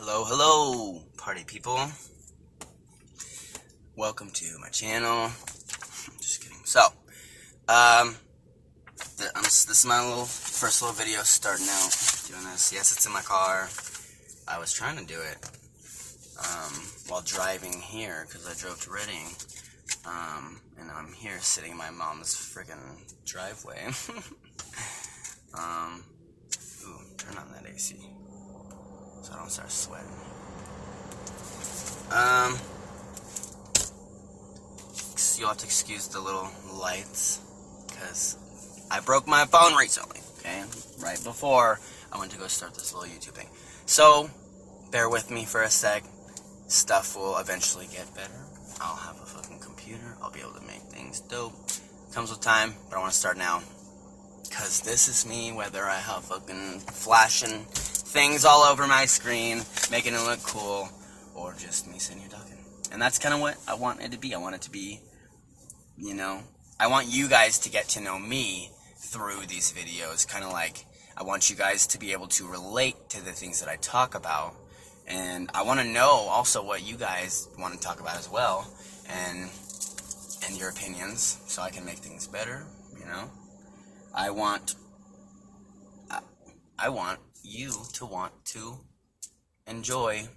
Hello, party people. Welcome to my channel. Just kidding. So, this is my first little video starting out doing this. Yes, it's in my car. I was trying to do it while driving here because I drove to Reading, and I'm here sitting in my mom's freaking driveway. Ooh, turn on that AC so I don't start sweating. You'll have to excuse the little lights because I broke my phone recently, okay? Right before I went to go start this little YouTube thing. So, bear with me for a sec. Stuff will eventually get better. I'll have a fucking computer. I'll be able to make things dope. Comes with time, but I want to start now. Because this is me, whether I have fucking flashing things all over my screen, making it look cool, or just me sitting here talking. And that's kind of what I want it to be. I want it to be, I want you guys to get to know me through these videos. Kind of like, I want you guys to be able to relate to the things that I talk about. And I want to know also what you guys want to talk about as well. And your opinions, so I can make things better, I want you to want to enjoy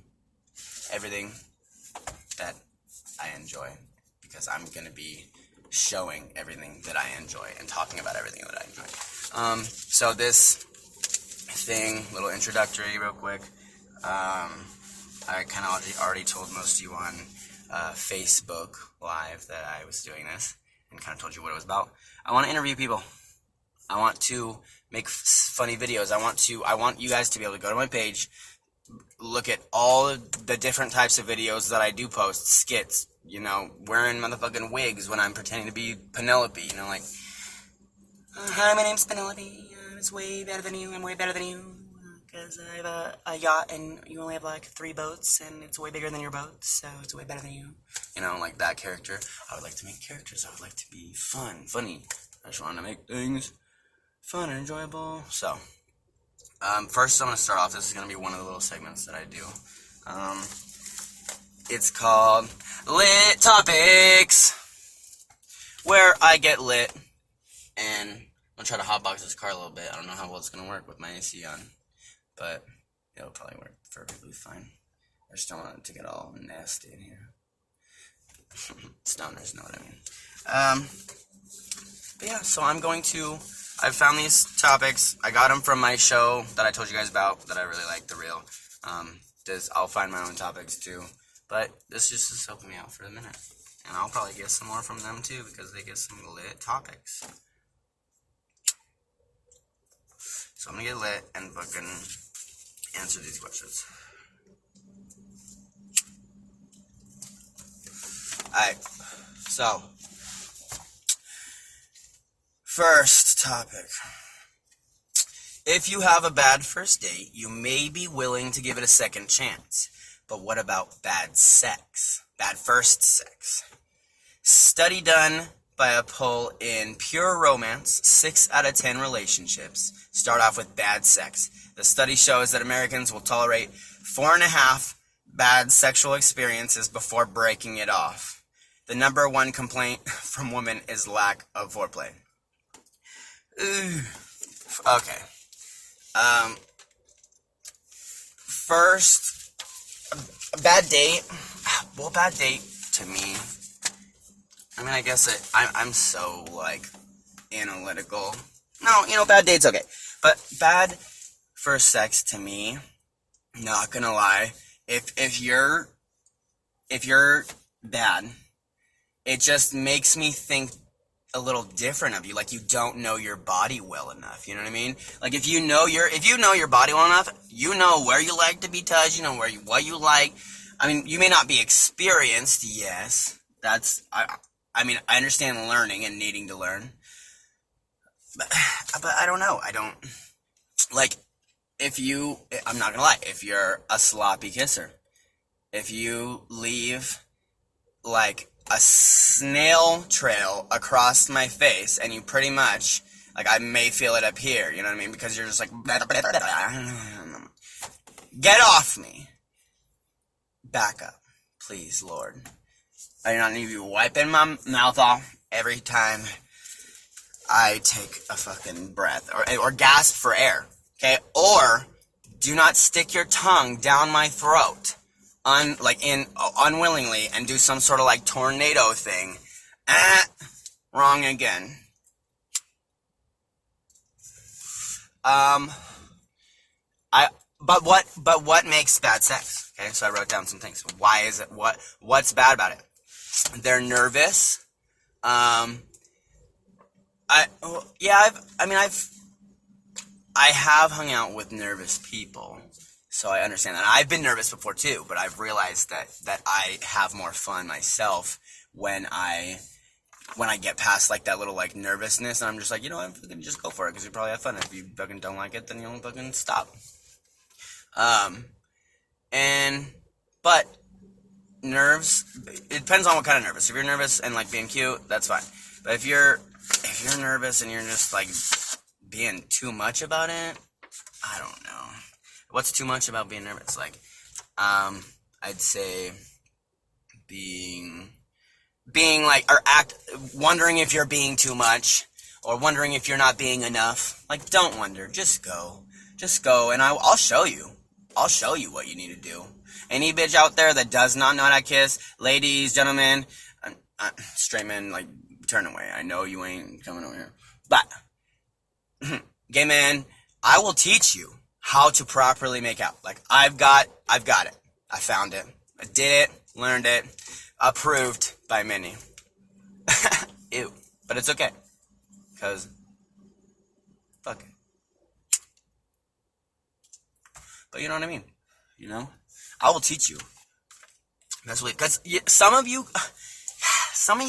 everything that I enjoy, because I'm going to be showing everything that I enjoy and talking about everything that I enjoy. So this thing, little introductory real quick, I kind of already told most of you on Facebook Live that I was doing this, and kind of told you what it was about. I want to interview people. I want to make funny videos. I want you guys to be able to go to my page, look at all of the different types of videos that I do post, skits, wearing motherfucking wigs when I'm pretending to be Penelope, like, hi, my name's Penelope, it's way better than you, I'm way better than you, because I have a yacht, and you only have, 3 boats, and it's way bigger than your boat, so it's way better than you, like that character. I would like to make characters. I would like to be funny. I just want to make things fun and enjoyable. So, first I'm going to start off. This is going to be one of the little segments that I do. It's called Lit Topics, where I get lit, and I'm going to try to hotbox this car a little bit. I don't know how well it's going to work with my AC on, but it'll probably work perfectly fine. I just don't want it to get all nasty in here. Stoners know what I mean. But yeah, so I found these topics. I got them from my show that I told you guys about that I really like, The Real. I'll find my own topics too. But this just is helping me out for a minute. And I'll probably get some more from them too, because they get some lit topics. So I'm going to get lit and fucking answer these questions. Alright, so first topic. If you have a bad first date, you may be willing to give it a second chance. But what about bad sex? Bad first sex? Study done by a poll in Pure Romance, 6 out of 10 relationships start off with bad sex. The study shows that Americans will tolerate 4.5 bad sexual experiences before breaking it off. The number one complaint from women is lack of foreplay. Okay. First, a bad date. Well, bad date to me. I guess I'm so, analytical. No, bad date's okay. But bad first sex to me, not gonna lie, if you're bad, it just makes me think a little different of you. Like, you don't know your body well enough. You know what I mean? Like, if you know your body well enough, you know where you like to be touched. You know what you like. You may not be experienced. Yes, I understand learning and needing to learn. But I don't know. I'm not gonna lie. If you're a sloppy kisser, if you leave a snail trail across my face, and you pretty much, I may feel it up here, you know what I mean? Because you're just get off me. back up. Please, Lord. I do not need you wiping my mouth off every time I take a fucking breath or gasp for air. Okay? Or do not stick your tongue down my throat unwillingly and do some sort of like tornado thing. Wrong again. But what makes bad sex? Okay, so I wrote down some things. Why is it? What's bad about it? They're nervous. I have hung out with nervous people, so I understand that. I've been nervous before too, but I've realized that I have more fun myself when I get past like that little like nervousness, and I'm just like, you know, I'm gonna just go for it because you probably have fun. If you fucking don't like it, then you'll fucking stop. But nerves, it depends on what kind of nervous. If you're nervous and like being cute, that's fine. But if you're nervous and you're just like being too much about it, I don't know. What's too much about being nervous? Like, I'd say being like, or wondering if you're being too much, or wondering if you're not being enough. Like, don't wonder, just go, and I'll show you. I'll show you what you need to do. Any bitch out there that does not know how to kiss, ladies, gentlemen, straight men, like, turn away. I know you ain't coming over here. But, gay man, I will teach you how to properly make out. Like, I've got it. I found it. I did it, learned it, approved by many. Ew. But it's okay. Because, fuck it. But you know what I mean? You know? I will teach you. That's what, because some of you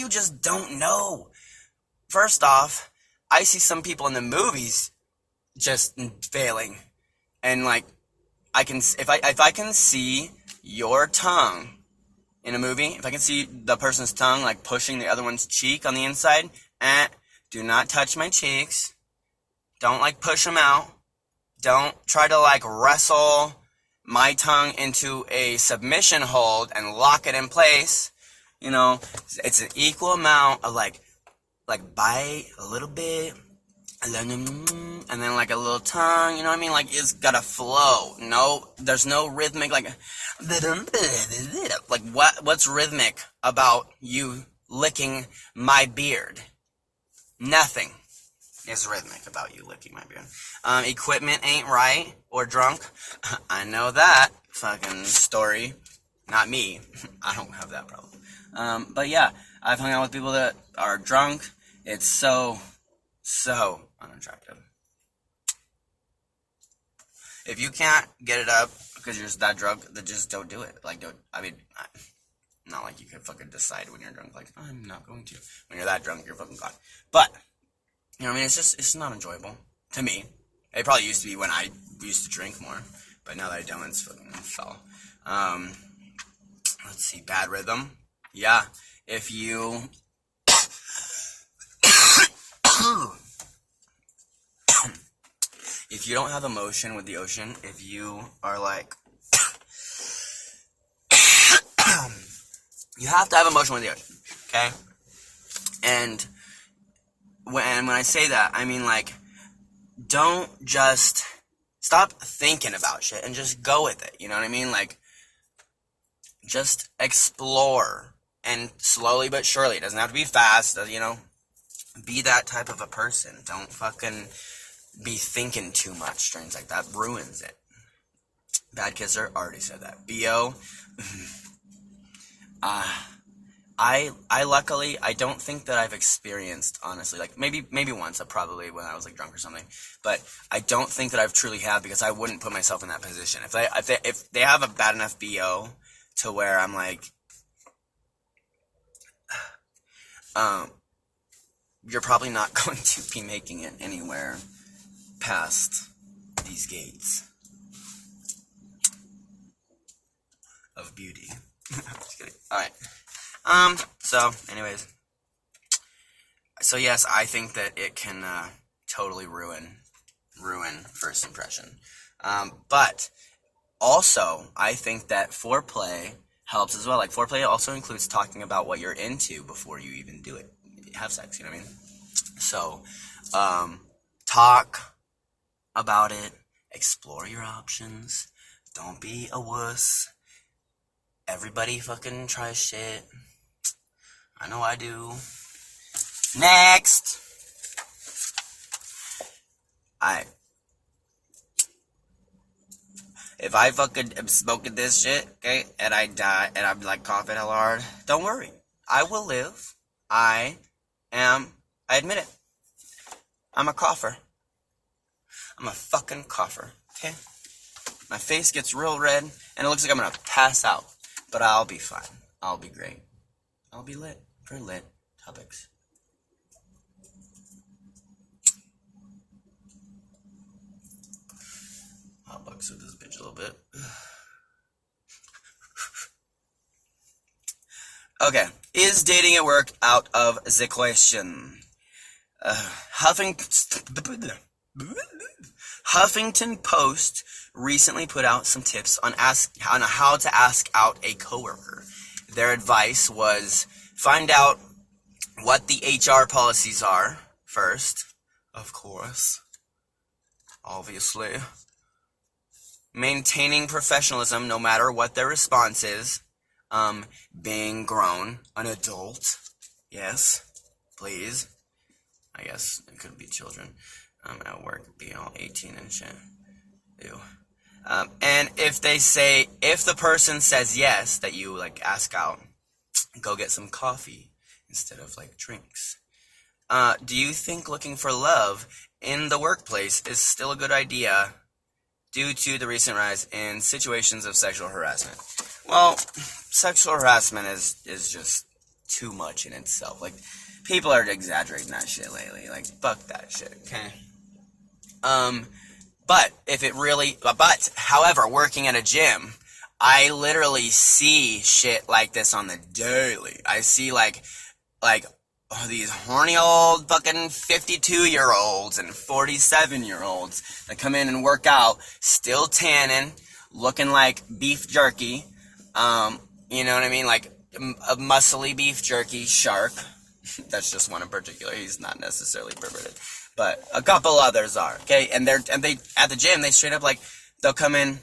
just don't know. First off, I see some people in the movies just failing, and like, if I can see your tongue in a movie, if I can see the person's tongue like pushing the other one's cheek on the inside, do not touch my cheeks. Don't like push them out. Don't try to like wrestle my tongue into a submission hold and lock it in place. You know, it's an equal amount of like bite a little bit, and then like a little tongue, you know what I mean? Like, it's gotta flow. No, there's no rhythmic, like what's rhythmic about you licking my beard? Nothing is rhythmic about you licking my beard. Equipment ain't right, or drunk. I know that fucking story. Not me. I don't have that problem. But yeah, I've hung out with people that are drunk. It's so unattractive. If you can't get it up because you're just that drunk, then just don't do it. Like, not like you could fucking decide when you're drunk, like, I'm not going to. When you're that drunk, you're fucking gone. But, you know what I mean? It's not enjoyable. To me. It probably used to be when I used to drink more. But now that I don't, it's fucking fell. Let's see, bad rhythm. Yeah, if you... if you don't have emotion with the ocean, if you are like... you have to have emotion with the ocean, okay? And when I say that, I mean, like, don't just stop thinking about shit and just go with it, you know what I mean? Like, just explore, and slowly but surely, it doesn't have to be fast, you know? Be that type of a person. Don't fucking be thinking too much. Things like that ruins it. Bad kisser, already said that. BO, I luckily, I don't think that I've experienced, honestly, like, maybe once, probably when I was, like, drunk or something, but I don't think that I've truly have, because I wouldn't put myself in that position. If they have a bad enough BO to where I'm like, you're probably not going to be making it anywhere past these gates of beauty. Just kidding. Alright. So, anyways. So, yes, I think that it can, totally ruin first impression. But, also, I think that foreplay helps as well. Like foreplay also includes talking about what you're into before you even do it. Have sex, you know what I mean? So, talk about it. Explore your options. Don't be a wuss. Everybody fucking tries shit. I know I do. Next! If I fucking am smoking this shit, okay, and I die, and I'm like coughing hell hard, don't worry. I will live. I admit it. I'm a cougher. I'm a fucking cougher, okay? My face gets real red, and it looks like I'm gonna pass out. But I'll be fine. I'll be great. I'll be lit for lit topics. Hot box with this bitch a little bit. Okay. Is dating at work out of the question? Huffington Post recently put out some tips on how to ask out a coworker. Their advice was find out what the HR policies are first, of course, obviously. Maintaining professionalism no matter what their response is. Being grown, an adult, yes, please. I guess it could be children. At work, being all 18 and shit. Ew. And if the person says yes, that you like ask out, go get some coffee instead of like drinks. Do you think looking for love in the workplace is still a good idea due to the recent rise in situations of sexual harassment? Well, sexual harassment is just too much in itself. Like, people are exaggerating that shit lately. Like, fuck that shit, okay? However, working at a gym, I literally see shit like this on the daily. I see these horny old fucking 52-year-olds and 47-year-olds that come in and work out, still tanning, looking like beef jerky. You know what I mean? Like a muscly beef jerky shark. That's just one in particular. He's not necessarily perverted, but a couple others are. Okay, and they at the gym, they straight up like they'll come in,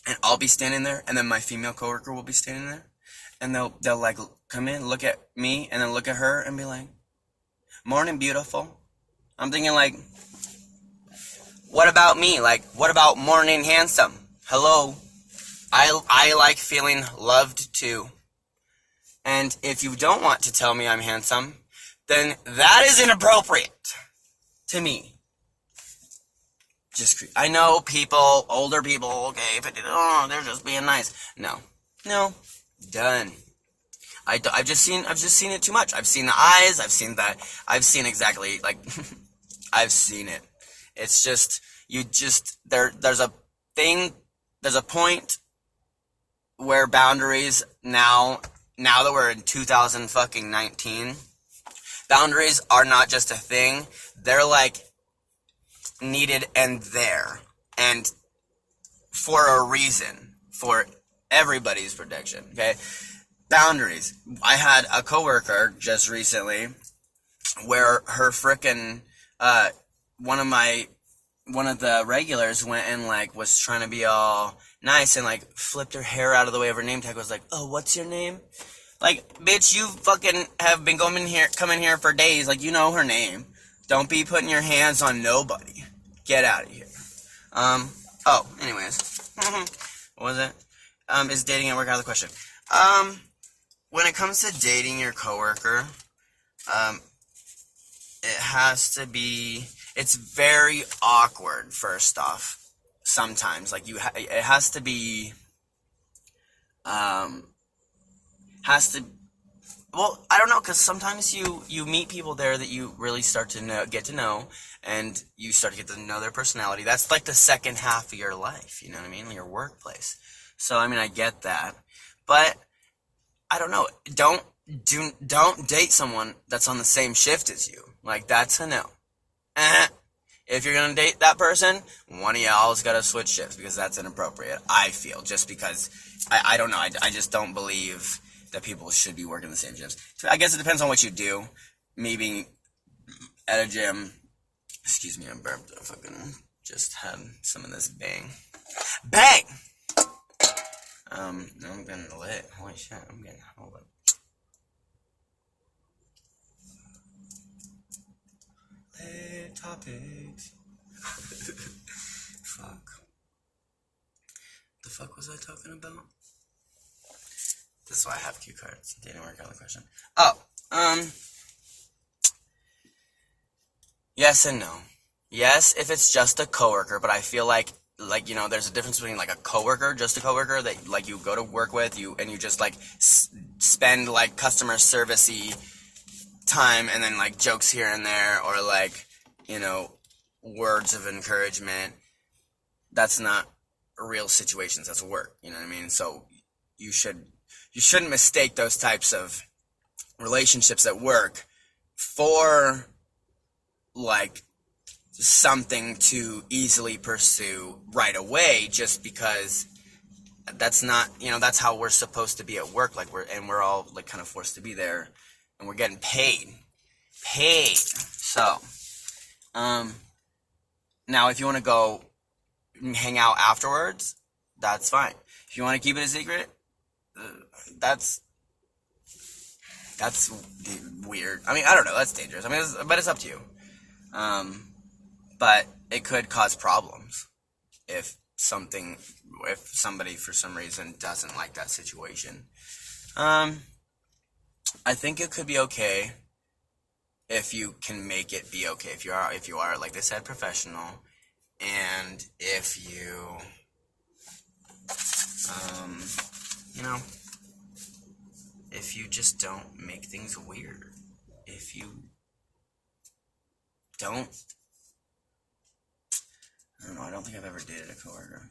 and I'll be standing there, and then my female coworker will be standing there, and they'll like come in, look at me, and then look at her, and be like, "Morning, beautiful." I'm thinking like, what about me? Like, what about morning, handsome? Hello, I like feeling loved too. And if you don't want to tell me I'm handsome, then that is inappropriate to me. I know people, older people, okay, but they're just being nice. No, done. I've just seen it too much. I've seen the eyes. I've seen exactly like, I've seen it. It's just there's a point where boundaries now that we're in 2019, boundaries are not just a thing. They're like needed and there, and for a reason, for everybody's protection. Okay, boundaries. I had a coworker just recently where her frickin' one of the regulars went and like was trying to be all nice and like flipped her hair out of the way of her name tag. Was like, "Oh, what's your name?" Like, bitch, you fucking have been coming here for days. Like, you know her name. Don't be putting your hands on nobody. Get out of here. Anyways. What was it? Is dating at work out of the question? When it comes to dating your coworker, it has to be, it's very awkward, first off. Sometimes, like, it has to be, well, I don't know, because sometimes you meet people there that you really start to get to know, and you start to get to know their personality. That's like the second half of your life, you know what I mean? Your workplace. So, I mean, I get that. But, I don't know, don't date someone that's on the same shift as you. Like, that's a no. if you're gonna date that person, one of y'all's gotta switch shifts, because that's inappropriate, I feel, just because, I don't know, I just don't believe that people should be working the same shifts. I guess it depends on what you do. Me being at a gym, excuse me, I burped, I fucking just had some of this bang. Bang! I'm getting lit, holy shit, hold up. Lit topics. Fuck. The fuck was I talking about? This is why I have cue cards. Didn't work out the question. Oh, yes and no. Yes, if it's just a coworker, but I feel like, you know, there's a difference between, like, a coworker, just a coworker that, like, you go to work with, and you just, like, spend, like, customer service-y time, and then, like, jokes here and there, or, like, you know, words of encouragement. That's not real situations, that's work, you know what I mean? So, you shouldn't mistake those types of relationships at work for, like, something to easily pursue right away, just because that's not, you know, that's how we're supposed to be at work. Like, we're all, like, kind of forced to be there, and we're getting paid. So, now if you want to go hang out afterwards, that's fine. If you want to keep it a secret, that's weird. I mean, I don't know, that's dangerous. I mean, but it's up to you. But it could cause problems if somebody for some reason doesn't like that situation. I think it could be okay if you can make it be okay. If you are, like they said, professional, and if you, you know, if you just don't make things weird, if you don't, I don't know, I don't think I've ever dated a coworker.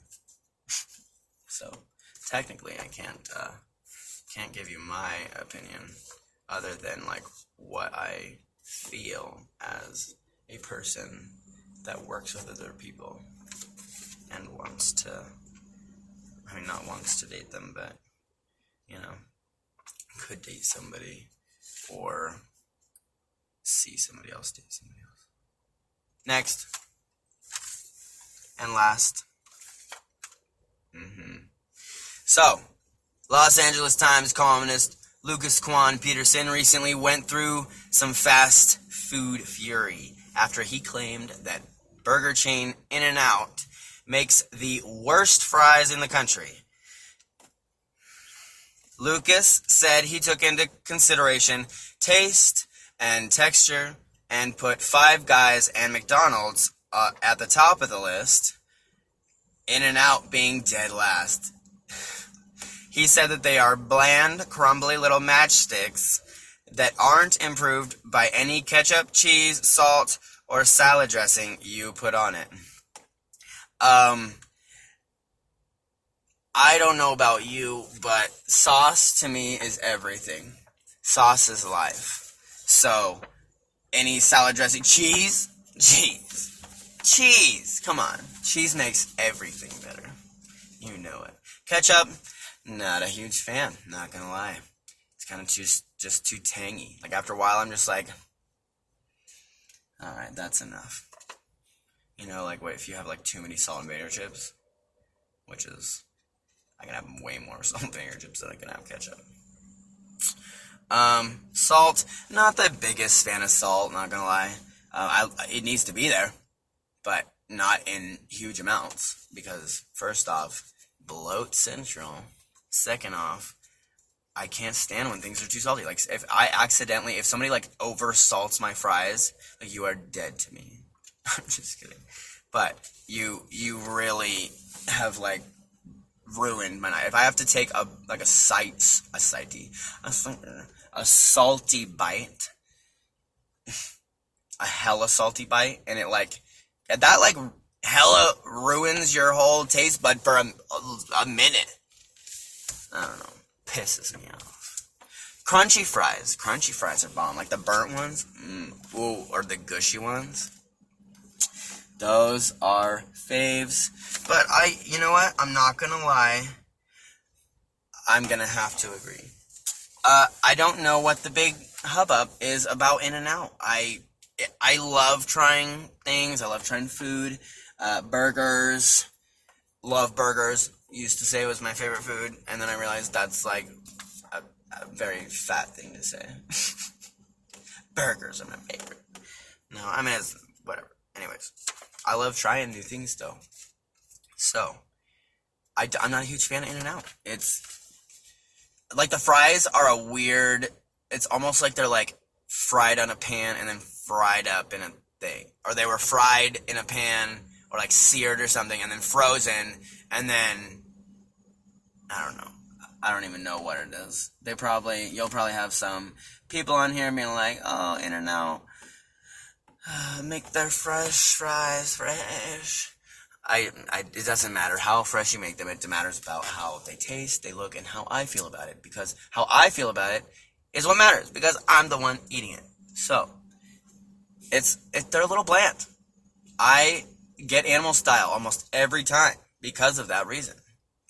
So, technically, I can't give you my opinion other than, like, what I feel as a person that works with other people and wants to, I mean, not wants to date them, but, you know, could date somebody or see somebody else date somebody else. Next. And last. So, Los Angeles Times columnist Lucas Quan Peterson recently went through some fast food fury after he claimed that burger chain In-N-Out makes the worst fries in the country. Lucas said he took into consideration taste and texture and put Five Guys and McDonald's at the top of the list, In-N-Out being dead last. He said that they are bland, crumbly little matchsticks that aren't improved by any ketchup, cheese, salt, or salad dressing you put on it. I don't know about you, but sauce to me is everything. Sauce is life. So, any salad dressing, cheese, come on. Cheese makes everything better. You know it. Ketchup, not a huge fan, not gonna lie. It's kind of just too tangy. Like, after a while, I'm just like, alright, that's enough. You know, like, what if you have, like, too many salt and vinegar chips? Which is, I can have way more salt and vinegar chips than I can have ketchup. Salt, not the biggest fan of salt, not gonna lie. It needs to be there, but not in huge amounts, because first off, bloat central. Second off, I can't stand when things are too salty. Like, if somebody, like, over salts my fries, like, you are dead to me. I'm just kidding. But you really have, like, ruined my night. If I have to take a salty bite, a hella salty bite, and that hella ruins your whole taste bud for a minute. I don't know. Pisses me off. Crunchy fries are bomb. Like the burnt ones, ooh, or the gushy ones. Those are faves. But you know what? I'm not gonna lie. I'm gonna have to agree. I don't know what the big hubbub is about In-N-Out. I love trying things. I love trying food. Burgers. Love burgers. Used to say it was my favorite food, and then I realized that's like a very fat thing to say. Burgers are my favorite. No, I mean, it's whatever. Anyways, I love trying new things, though. So, I'm not a huge fan of In-N-Out. It's, like, the fries are a weird, it's almost like they're, like, fried on a pan and then fried up in a thing. Or they were fried in a pan, or, like, seared or something, and then frozen, and then, I don't know. I don't even know what it is. You'll probably have some people on here being like, oh, In-N-Out, make their fresh fries fresh. It doesn't matter how fresh you make them. It matters about how they taste, they look, and how I feel about it. Because how I feel about it is what matters. Because I'm the one eating it. So, they're a little bland. I get animal style almost every time because of that reason.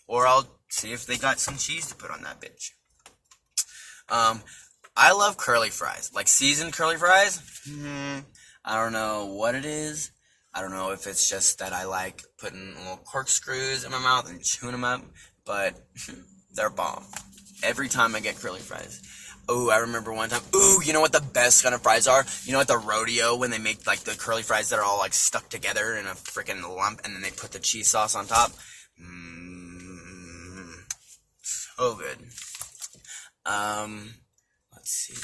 Or I'll see if they got some cheese to put on that bitch. I love curly fries. Like seasoned curly fries. I don't know what it is. I don't know if it's just that I like putting little corkscrews in my mouth and chewing them up. But they're bomb. Every time I get curly fries. Oh, I remember one time. Ooh, you know what the best kind of fries are? You know at the rodeo when they make like the curly fries that are all like stuck together in a freaking lump and then they put the cheese sauce on top? So good. Let's see.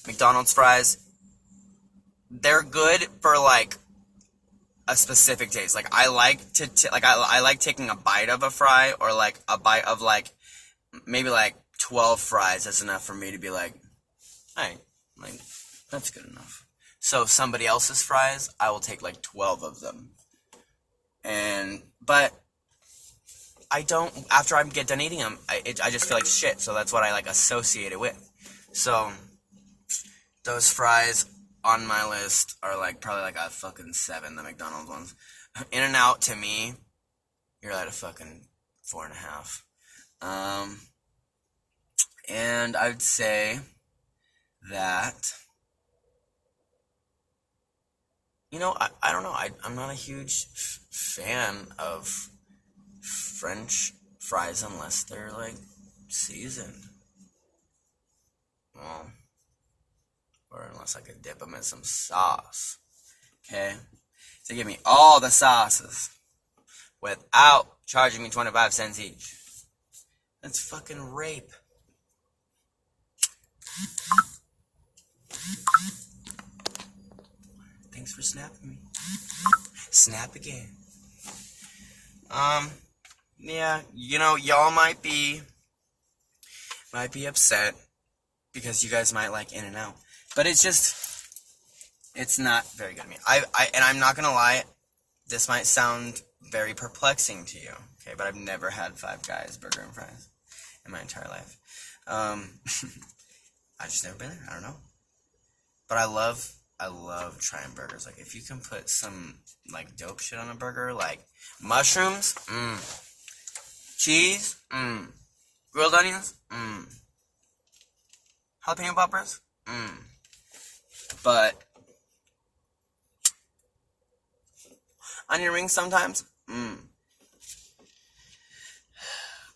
McDonald's fries, they're good for like a specific taste. Like I like to I like taking a bite of a fry, or like a bite of like maybe like 12 fries. That's enough for me to be like, hey, like that's good enough. So somebody else's fries, I will take like 12 of them. But I don't, after I get done eating them, I just feel like shit. So that's what I like associate it with. So those fries on my list are like probably like a fucking 7, the McDonald's ones. In-N-Out, to me, you're at a fucking 4.5. And I would say that, you know, I don't know. I'm not a huge fan of French fries unless they're like seasoned. Well, or unless I could dip them in some sauce. Okay? So give me all the sauces without charging me 25 cents each. That's fucking rape. Thanks for snapping me. Snap again. Yeah, you know, y'all might be upset because you guys might like In-N-Out. But it's not very good to me. And I'm not gonna lie, this might sound very perplexing to you, okay? But I've never had Five Guys burger and fries in my entire life. I've just never been there. I don't know. But I love trying burgers. Like if you can put some like dope shit on a burger, like mushrooms, cheese, grilled onions, jalapeno poppers, but onion rings sometimes,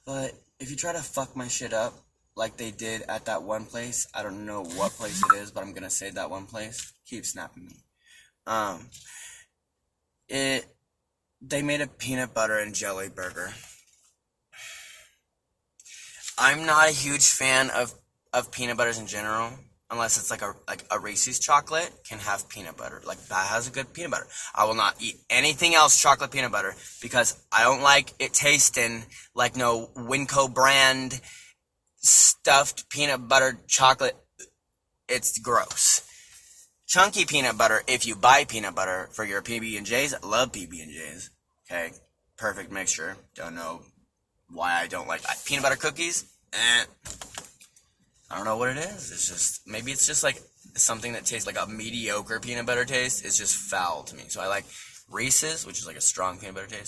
But if you try to fuck my shit up like they did at that one place, I don't know what place it is, but I'm gonna say that one place. Keep snapping me. They made a peanut butter and jelly burger. I'm not a huge fan of peanut butters in general, unless it's like a Reese's chocolate can have peanut butter. Like that has a good peanut butter. I will not eat anything else chocolate peanut butter because I don't like it tasting like no Winco brand stuffed peanut butter chocolate. It's gross. Chunky peanut butter, if you buy peanut butter for your PB&Js, love PB&Js. Okay, perfect mixture. Don't know why I don't like peanut butter cookies. I don't know what it is. It's just, maybe it's just like something that tastes like a mediocre peanut butter taste is just foul to me. So I like Reese's, which is like a strong peanut butter taste.